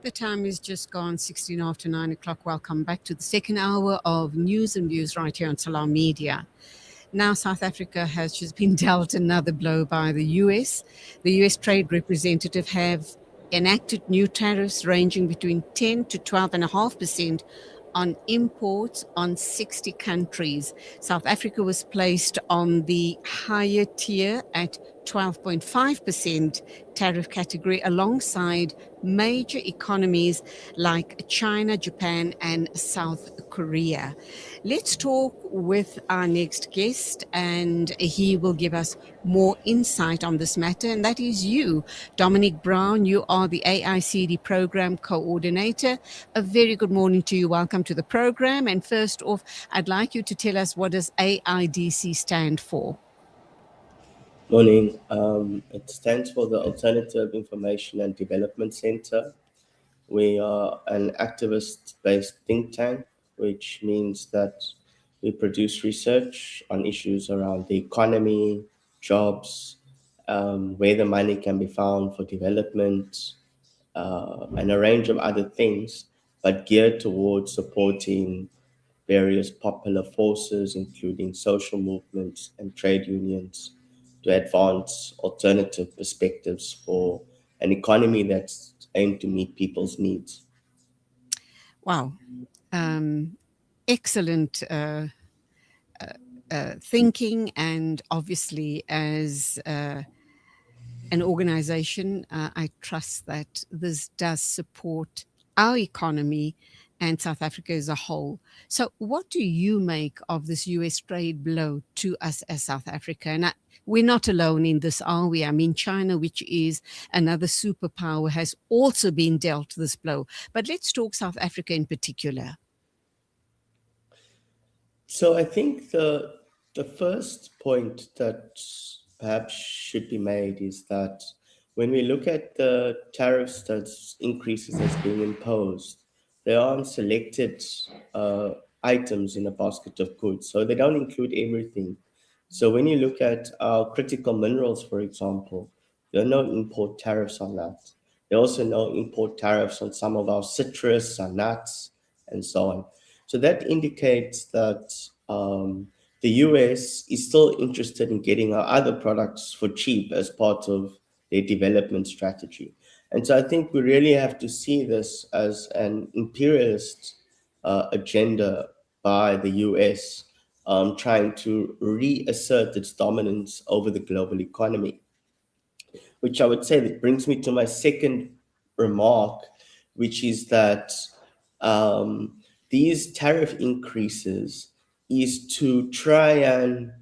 The time is just gone 16 after 9 o'clock. Welcome back to the second hour of News and Views right here on Salam Media. Now, South Africa has just been dealt another blow by the US. The US Trade Representative have enacted new tariffs ranging between 10 to 12.5% on imports on 60 countries. South Africa was placed on the higher tier at 12.5% tariff category alongside major economies like China, Japan, and South Korea. Let's talk with our next guest, and he will give us more insight on this matter, and that is you, Dominic Brown. You are the AICD Programme Coordinator. A very good morning to you. Welcome to the program. And first off, I'd like you to tell us, what does AIDC stand for? Morning. It stands for the Alternative Information and Development Center. We are an activist-based think tank, which means that we produce research on issues around the economy, jobs, where the money can be found for development, and a range of other things, but geared towards supporting various popular forces, including social movements and trade unions, to advance alternative perspectives for an economy that's aimed to meet people's needs. Wow. Excellent thinking, and obviously, as an organization, I trust that this does support our economy and South Africa as a whole. So what do you make of this US trade blow to us as South Africa? And we're not alone in this, are we? I mean, China, which is another superpower, has also been dealt this blow. But let's talk South Africa in particular. So I think the first point that perhaps should be made is that when we look at the tariffs that's increases that's being imposed, they are on selected items in a basket of goods, so they don't include everything. So when you look at our critical minerals, for example, there are no import tariffs on that. There are also no import tariffs on some of our citrus, our nuts, and so on. So that indicates that the US is still interested in getting our other products for cheap as part of their development strategy. And so I think we really have to see this as an imperialist agenda by the US, trying to reassert its dominance over the global economy, which I would say that brings me to my second remark, which is that these tariff increases is to try and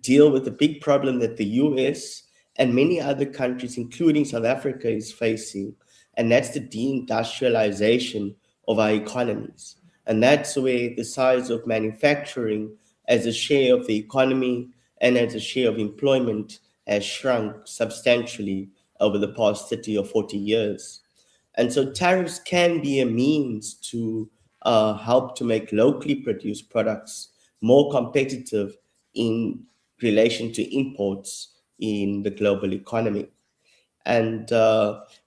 deal with the big problem that the US and many other countries, including South Africa, is facing, and that's the de-industrialization of our economies. And that's where the size of manufacturing as a share of the economy and as a share of employment has shrunk substantially over the past 30 or 40 years. And so tariffs can be a means to help to make locally produced products more competitive in relation to imports in the global economy. And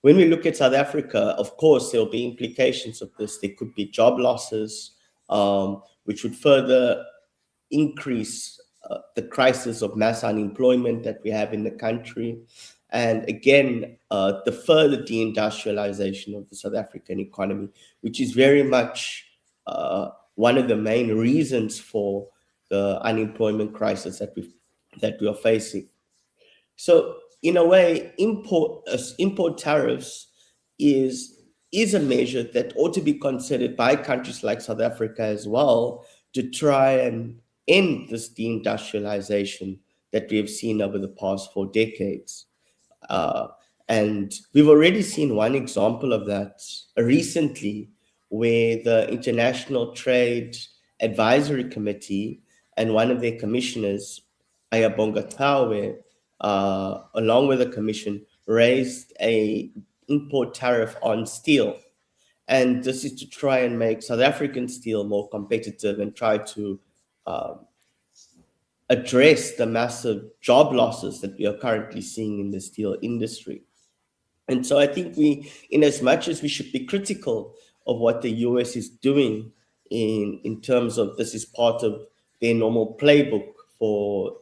when we look at South Africa, of course, there will be implications of this. There could be job losses, which would further increase the crisis of mass unemployment that we have in the country. And again, the further deindustrialization of the South African economy, which is very much one of the main reasons for the unemployment crisis that we are facing. So in a way, import tariffs is a measure that ought to be considered by countries like South Africa as well, to try and end this deindustrialization that we have seen over the past 4 decades. Uh, and we've already seen one example of that recently, where the International Trade Advisory Committee and one of their commissioners, Ayabonga Tawe, along with the commission, raised a import tariff on steel. And this is to try and make South African steel more competitive and try to address the massive job losses that we are currently seeing in the steel industry. And so I think in as much as we should be critical of what the US is doing in terms of this is part of their normal playbook for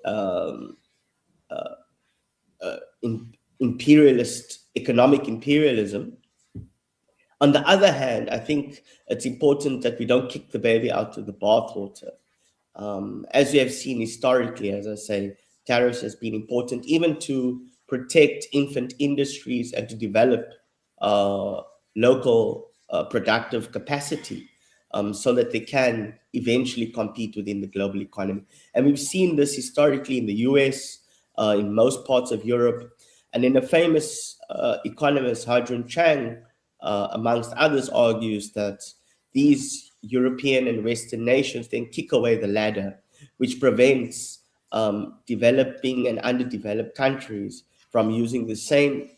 imperialist economic imperialism. On the other hand, I think it's important that we don't kick the baby out of the bathwater. As we have seen historically, as I say, tariffs has been important even to protect infant industries and to develop uh, local productive capacity so that they can eventually compete within the global economy. And we've seen this historically in the US, in most parts of Europe. And then a famous economist, Hadron Chang, amongst others, argues that these European and Western nations then kick away the ladder, which prevents developing and underdeveloped countries from using the same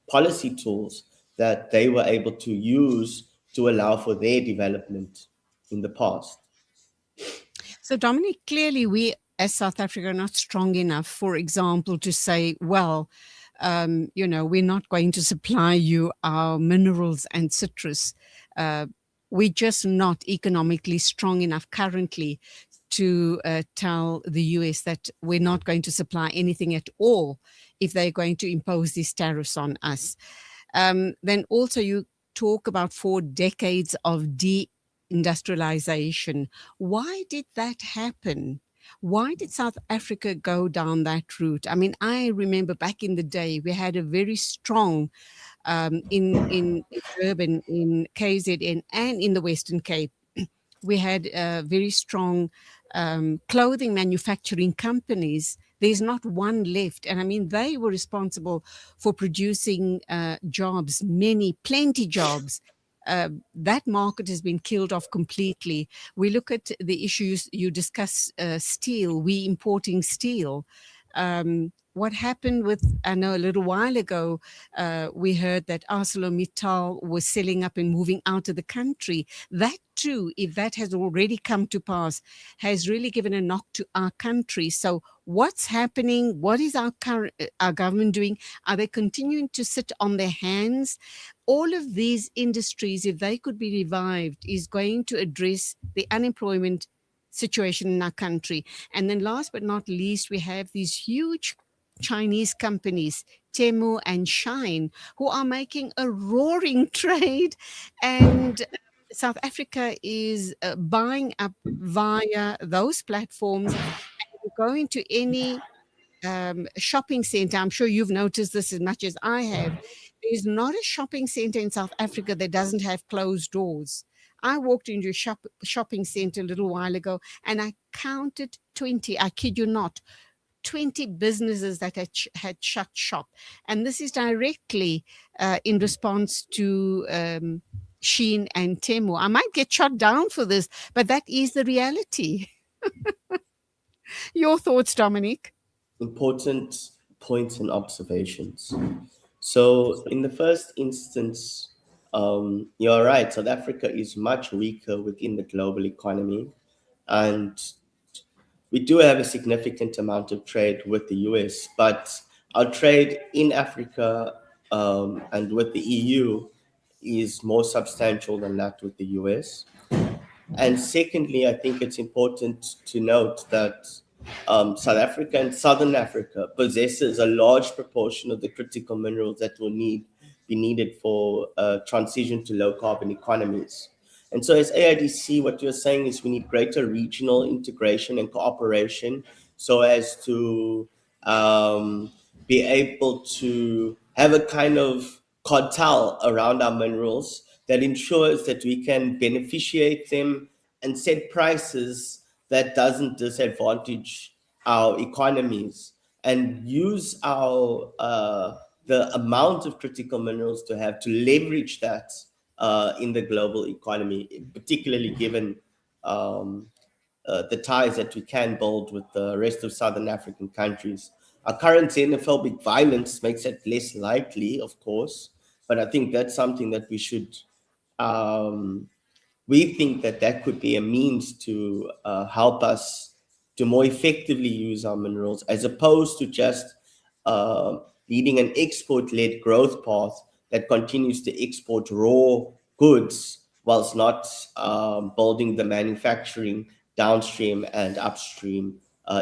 policy tools that they were able to use to allow for their development in the past. So, Dominic, clearly we as South Africa are not strong enough, for example, to say, well, we're not going to supply you our minerals and citrus. We're just not economically strong enough currently to tell the US that we're not going to supply anything at all if they're going to impose these tariffs on us. Then also you talk about 4 decades of de-industrialization. Why did that happen? Why did South Africa go down that route? I mean, I remember back in the day, we had a very strong in Durban, in KZN, and in the Western Cape. We had very strong clothing manufacturing companies. There's not one left. And I mean, they were responsible for producing jobs, plenty jobs. That market has been killed off completely. We look at the issues you discuss, steel, we importing steel. What happened with, I know a little while ago, we heard that ArcelorMittal was selling up and moving out of the country. That too, if that has already come to pass, has really given a knock to our country. So what's happening? What is our government doing? Are they continuing to sit on their hands? All of these industries, if they could be revived, is going to address the unemployment situation in our country. And then last but not least, we have these huge Chinese companies, Temu and Shine, who are making a roaring trade, and South Africa is buying up via those platforms. And going to any shopping center, I'm sure you've noticed this as much as I have, there's not a shopping center in South Africa that doesn't have closed doors. I walked into a shopping center a little while ago and I counted 20, I kid you not, 20 businesses that had shut shop. And this is directly in response to Shein and Temu. I might get shot down for this, but that is the reality. Your thoughts, Dominic? Important points and observations. So, in the first instance, you're right, South Africa is much weaker within the global economy. And we do have a significant amount of trade with the US, but our trade in Africa and with the EU is more substantial than that with the US. And secondly, I think it's important to note that South Africa and Southern Africa possesses a large proportion of the critical minerals that will be needed for transition to low carbon economies. And so as AIDC, what you're saying is we need greater regional integration and cooperation so as to be able to have a kind of cartel around our minerals that ensures that we can beneficiate them and set prices that doesn't disadvantage our economies, and use our the amount of critical minerals to have to leverage that in the global economy, particularly given the ties that we can build with the rest of Southern African countries. Our current xenophobic violence makes it less likely, of course, but I think that's something that we think that could be a means to help us to more effectively use our minerals, as opposed to just leading an export-led growth path that continues to export raw goods whilst not building the manufacturing downstream and upstream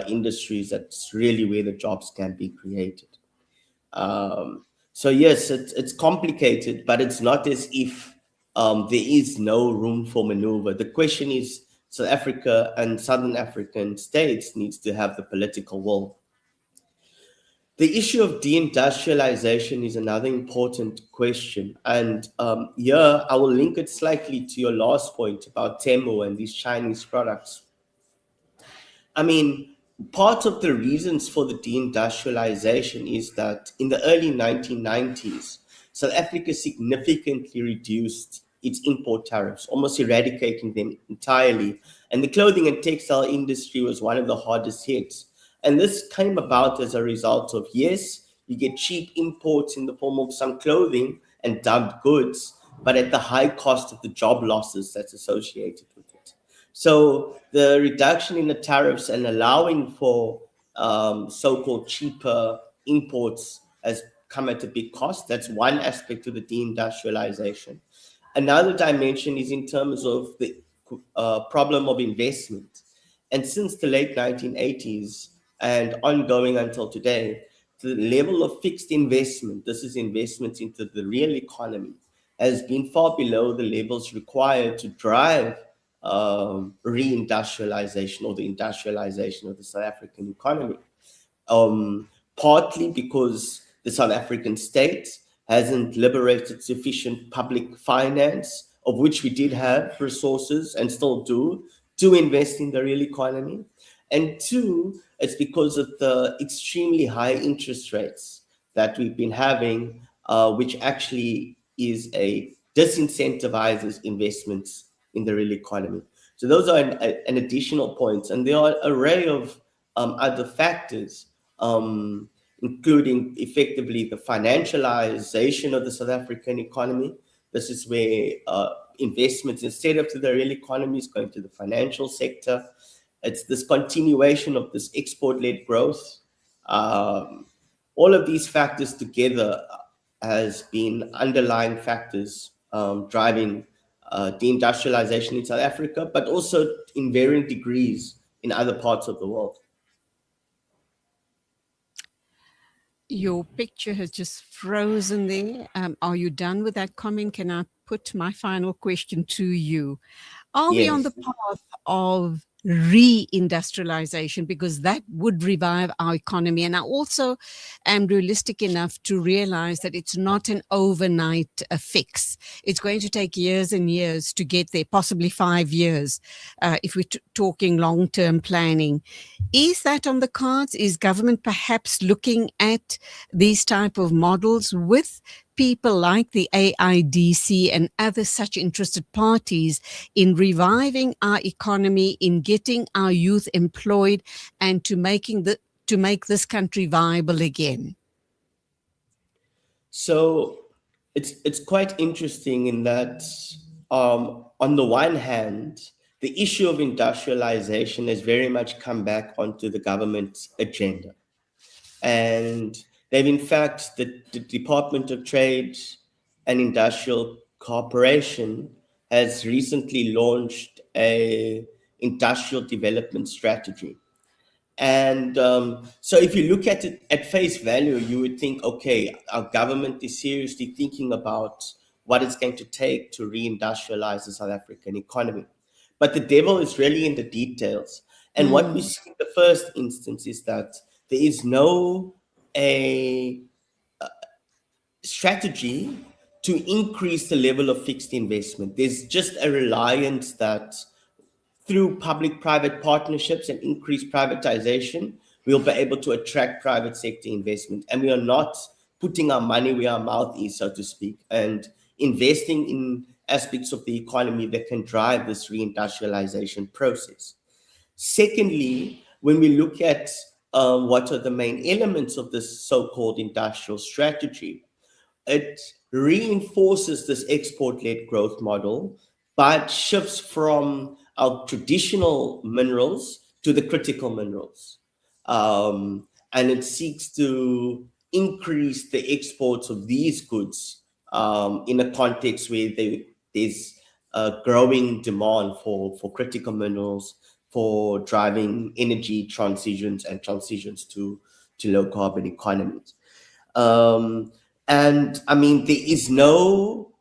industries. That's really where the jobs can be created. Um, so yes, it's complicated, but it's not as if there is no room for maneuver. The question is, South Africa and Southern African states needs to have the political will. The issue of deindustrialization is another important question. And here I will link it slightly to your last point about Temu and these Chinese products. I mean, part of the reasons for the deindustrialization is that in the early 1990s, South Africa significantly reduced its import tariffs, almost eradicating them entirely. And the clothing and textile industry was one of the hardest hit. And this came about as a result of, yes, you get cheap imports in the form of some clothing and dumped goods, but at the high cost of the job losses that's associated with it. So the reduction in the tariffs and allowing for so-called cheaper imports has come at a big cost. That's one aspect of the deindustrialization. Another dimension is in terms of the problem of investment. And since the late 1980s and ongoing until today, the level of fixed investment, this is investments into the real economy, has been far below the levels required to drive reindustrialization or the industrialization of the South African economy. Partly because the South African state hasn't liberated sufficient public finance, of which we did have resources and still do, to invest in the real economy. And two, it's because of the extremely high interest rates that we've been having, which actually is a disincentivizes investments in the real economy. So those are an additional points, and there are an array of other factors, including effectively the financialization of the South African economy. This is where investments, instead of to the real economy, is going to the financial sector. It's this continuation of this export-led growth. All of these factors together has been underlying factors driving deindustrialization in South Africa, but also in varying degrees in other parts of the world. Your picture has just frozen there. Are you done with that comment? Can I put my final question to you? Are we on the Yes. path of reindustrialization? Because that would revive our economy. And I also am realistic enough to realize that it's not an overnight fix. It's going to take years and years to get there, possibly 5 years, if we're talking long-term planning. Is that on the cards? Is government perhaps looking at these type of models with people like the AIDC and other such interested parties in reviving our economy, in getting our youth employed, and to make this country viable again? So it's quite interesting in that on the one hand, the issue of industrialization has very much come back onto the government's agenda. And they've, in fact, the Department of Trade and Industrial Cooperation has recently launched a industrial development strategy. And so if you look at it at face value, you would think, okay, our government is seriously thinking about what it's going to take to reindustrialize the South African economy. But the devil is really in the details. And what we see in the first instance is that there is no a strategy to increase the level of fixed investment. There's just a reliance that through public-private partnerships and increased privatization, we'll be able to attract private sector investment. And we are not putting our money where our mouth is, so to speak, and investing in aspects of the economy that can drive this reindustrialization process. Secondly, when we look at what are the main elements of this so-called industrial strategy, it reinforces this export-led growth model, but shifts from our traditional minerals to the critical minerals. And it seeks to increase the exports of these goods in a context where there's a growing demand for critical minerals, for driving energy transitions and transitions to low carbon economies. And I mean, there is no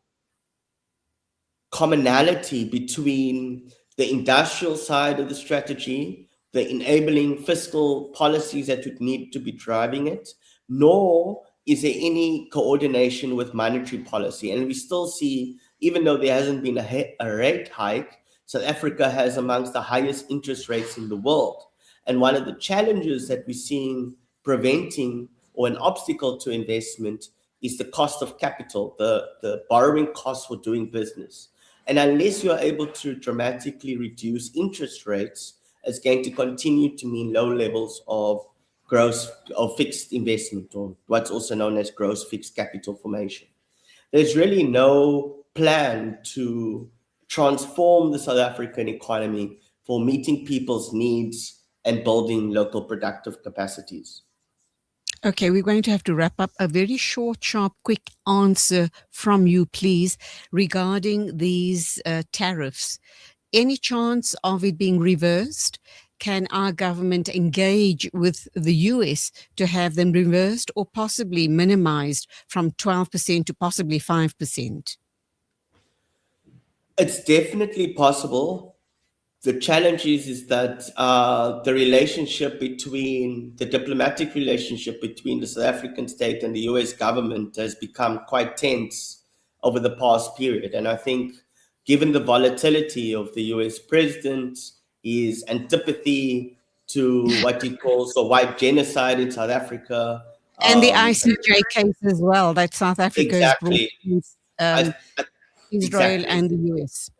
commonality between the industrial side of the strategy, the enabling fiscal policies that would need to be driving it, nor is there any coordination with monetary policy. And we still see, even though there hasn't been a rate hike, South Africa has amongst the highest interest rates in the world. And one of the challenges that we're seeing preventing or an obstacle to investment is the cost of capital, the borrowing cost for doing business. And unless you are able to dramatically reduce interest rates, it's going to continue to mean low levels of gross of fixed investment, or what's also known as gross fixed capital formation. There's really no plan to transform the South African economy for meeting people's needs and building local productive capacities. Okay, we're going to have to wrap up. A very short, sharp, quick answer from you, please, regarding these tariffs. Any chance of it being reversed? Can our government engage with the US to have them reversed or possibly minimized from 12% to possibly 5%? It's definitely possible. The challenge is that the relationship between the diplomatic relationship between the South African state and the US government has become quite tense over the past period. And I think given the volatility of the US president, his antipathy to what he calls the white genocide in South Africa. And the ICJ case as well, that South Africa has brought against Israel exactly. and the US.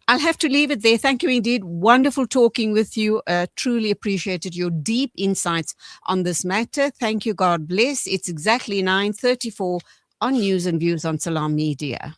I'll have to leave it there. Thank you indeed. Wonderful talking with you. Truly appreciated your deep insights on this matter. Thank you. God bless. It's exactly 9:34 on News and Views on Salam Media.